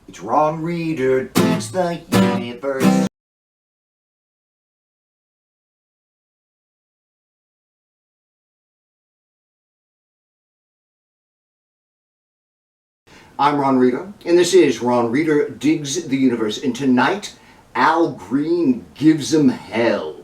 It's Ron Reader Digs the Universe. I'm Ron Reader, and this is Ron Reader Digs the Universe. And tonight, Al Green gives 'em hell.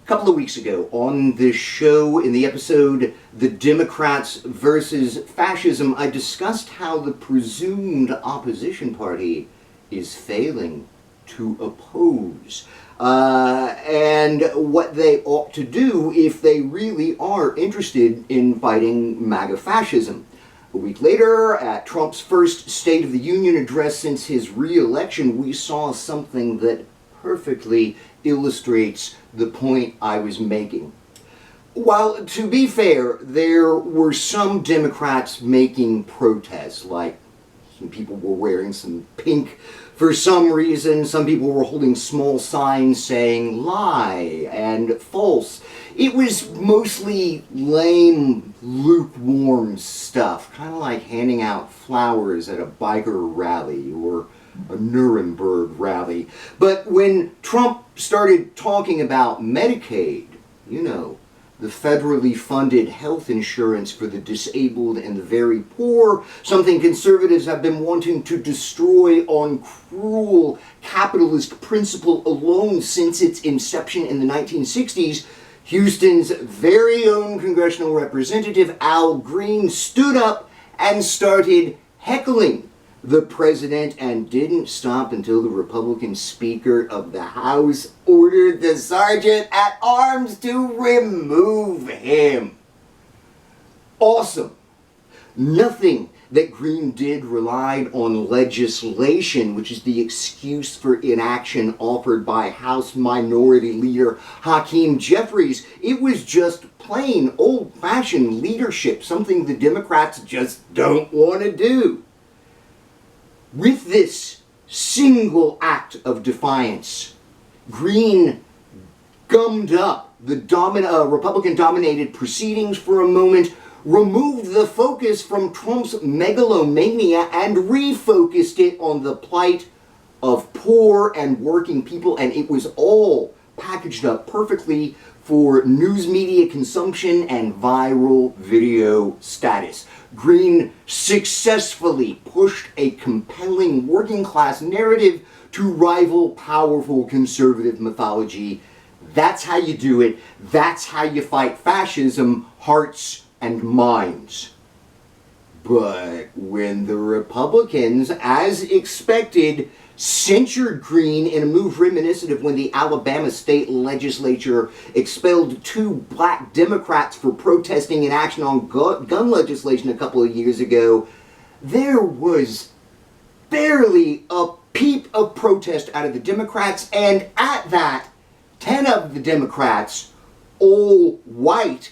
A couple of weeks ago on this show, in the episode The Democrats versus Fascism, I discussed how the presumed opposition party is failing to oppose. And what they ought to do if they really are interested in fighting MAGA fascism. A week later, at Trump's first State of the Union address since his re-election, we saw something that perfectly illustrates the point I was making. While, to be fair, there were some Democrats making protests, like some people were wearing some pink for some reason, some people were holding small signs saying lie and false. It was mostly lame, lukewarm stuff, kind of like handing out flowers at a biker rally or a Nuremberg rally. But when Trump started talking about Medicaid, you know, the federally funded health insurance for the disabled and the very poor, something conservatives have been wanting to destroy on cruel capitalist principle alone since its inception in the 1960s, Houston's very own congressional representative Al Green stood up and started heckling the president and didn't stop until the Republican Speaker of the House ordered the Sergeant at Arms to remove him. Awesome. Nothing that Green did relied on legislation, which is the excuse for inaction offered by House Minority Leader Hakeem Jeffries. It was just plain old-fashioned leadership, something the Democrats just don't want to do. With this single act of defiance, Green gummed up the Republican-dominated proceedings for a moment, removed the focus from Trump's megalomania, and refocused it on the plight of poor and working people, and it was all packaged up perfectly for news media consumption and viral video status. Green successfully pushed a compelling working class narrative to rival powerful conservative mythology. That's how you do it. That's how you fight fascism, hearts and minds. But when the Republicans, as expected, censured Green in a move reminiscent of when the Alabama state legislature expelled 2 black Democrats for protesting inaction on gun legislation a couple of years ago, there was barely a peep of protest out of the Democrats, and at that, 10 of the Democrats, all white,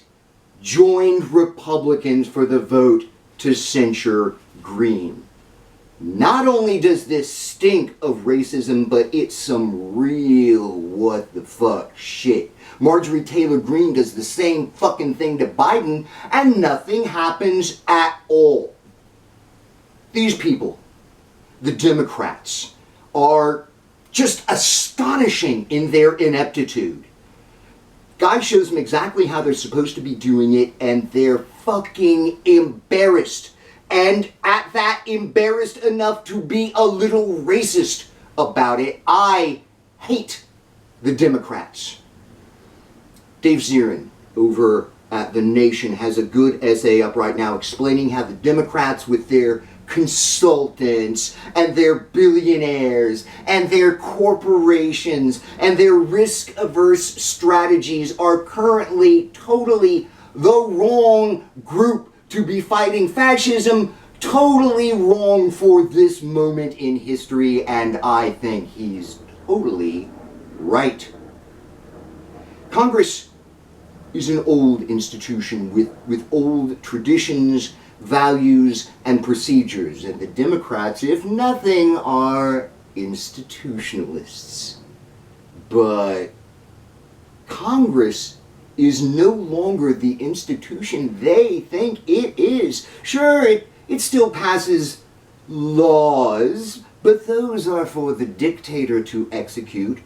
joined Republicans for the vote to censure Green. Not only does this stink of racism, but it's some real what the fuck shit. Marjorie Taylor Greene does the same fucking thing to Biden, and nothing happens at all. These people, the Democrats, are just astonishing in their ineptitude. Guy shows them exactly how they're supposed to be doing it, and they're fucking embarrassed. And at that, embarrassed enough to be a little racist about it. I hate the Democrats. Dave Zirin over at The Nation has a good essay up right now explaining how the Democrats, with their consultants and their billionaires and their corporations and their risk-averse strategies, are currently totally the wrong group to be fighting fascism, totally wrong for this moment in history, and I think he's totally right. Congress is an old institution with old traditions, values, and procedures, and the Democrats, if nothing, are institutionalists. But Congress is no longer the institution they think it is. Sure, it still passes laws, but those are for the dictator to execute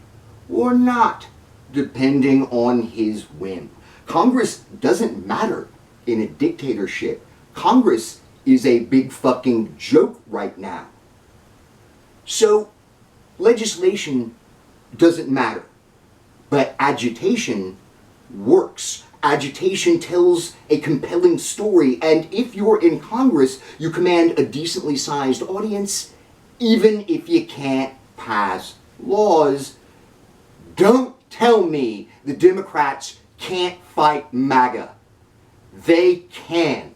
or not, depending on his whim. Congress doesn't matter in a dictatorship. Congress is a big fucking joke right now. So, legislation doesn't matter, but agitation works. Agitation tells a compelling story, and if you're in Congress, you command a decently sized audience, even if you can't pass laws. Don't tell me the Democrats can't fight MAGA. They can.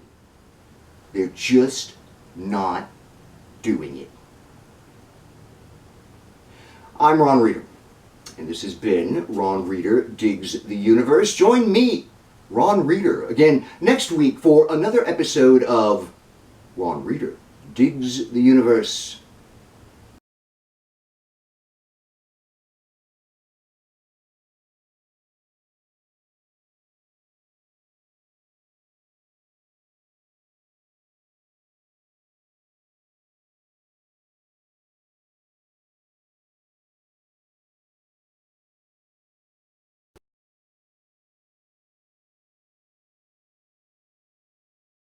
They're just not doing it. I'm Ron Reeder, and this has been Ron Reeder Digs the Universe. Join me, Ron Reeder, again next week for another episode of Ron Reeder Digs the Universe.